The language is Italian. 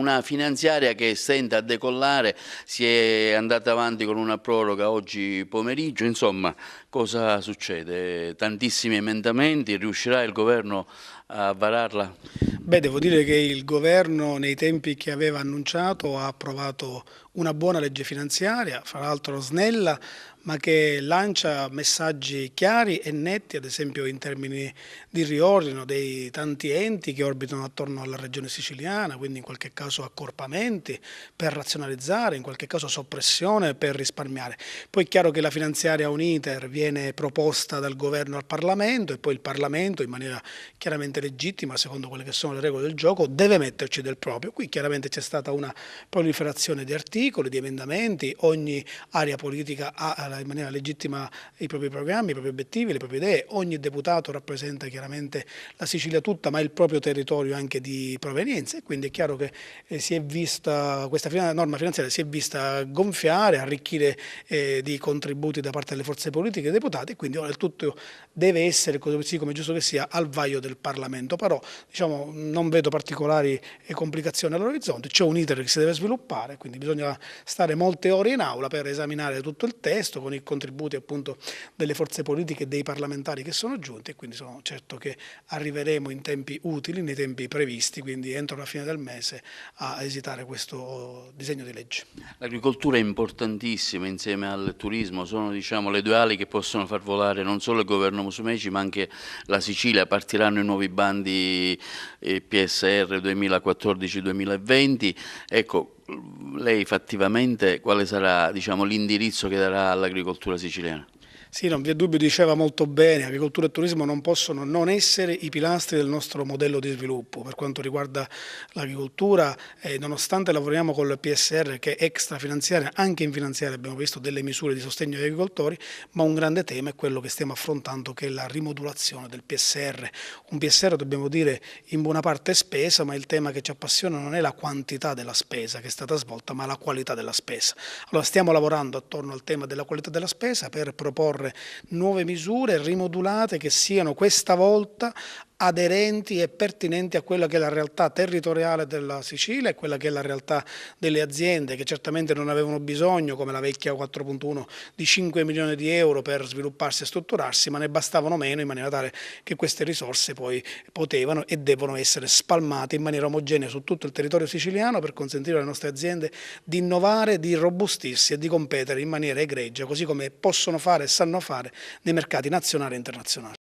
una finanziaria che stenta a decollare, si è andata avanti con una proroga oggi pomeriggio, insomma cosa succede? Tantissimi emendamenti, riuscirà il governo a vararla? Beh, devo dire che il governo nei tempi che aveva annunciato ha approvato una buona legge finanziaria, fra l'altro snella, ma che lancia messaggi chiari e netti, ad esempio in termini di riordino dei tanti enti che orbitano attorno alla regione siciliana, quindi in qualche caso accorpamenti per razionalizzare, in qualche caso soppressione per risparmiare. Poi è chiaro che la finanziaria ha un iter, viene proposta dal governo al Parlamento e poi il Parlamento in maniera chiaramente legittima, secondo quelle che sono le regole del gioco, deve metterci del proprio. Qui chiaramente c'è stata una proliferazione di articoli, di emendamenti, ogni area politica ha in maniera legittima i propri programmi, i propri obiettivi, le proprie idee, ogni deputato rappresenta chiaramente la Sicilia tutta, ma il proprio territorio anche di provenienza, e quindi è chiaro che si è vista, questa norma finanziaria si è vista gonfiare, arricchire di contributi da parte delle forze politiche e dei deputati, e quindi ora il tutto deve essere, così come è giusto che sia, al vaglio del Parlamento. Però diciamo, non vedo particolari complicazioni all'orizzonte, c'è un iter che si deve sviluppare, quindi bisogna stare molte ore in aula per esaminare tutto il testo con i contributi appunto delle forze politiche e dei parlamentari che sono giunti, e quindi sono certo che arriveremo in tempi utili, nei tempi previsti, quindi entro la fine del mese, a esitare questo disegno di legge. L'agricoltura è importantissima insieme al turismo, sono diciamo, le due ali che possono far volare non solo il governo Musumeci ma anche la Sicilia. Partiranno i nuovi bandi PSR 2014-2020. Ecco, lei fattivamente quale sarà diciamo, l'indirizzo che darà all'agricoltura siciliana? Sì, non vi è dubbio, diceva molto bene, agricoltura e turismo non possono non essere i pilastri del nostro modello di sviluppo. Per quanto riguarda l'agricoltura, nonostante lavoriamo con il PSR che è extrafinanziaria, anche in finanziaria abbiamo visto delle misure di sostegno agli agricoltori, ma un grande tema è quello che stiamo affrontando, che è la rimodulazione del PSR. Un PSR, dobbiamo dire, in buona parte è spesa, ma il tema che ci appassiona non è la quantità della spesa che è stata svolta, ma la qualità della spesa. Allora stiamo lavorando attorno al tema della qualità della spesa per proporre nuove misure rimodulate che siano questa volta aderenti e pertinenti a quella che è la realtà territoriale della Sicilia e quella che è la realtà delle aziende che certamente non avevano bisogno, come la vecchia 4.1, di 5 milioni di euro per svilupparsi e strutturarsi, ma ne bastavano meno in maniera tale che queste risorse poi potevano e devono essere spalmate in maniera omogenea su tutto il territorio siciliano per consentire alle nostre aziende di innovare, di robustirsi e di competere in maniera egregia, così come possono fare e sanno fare nei mercati nazionali e internazionali.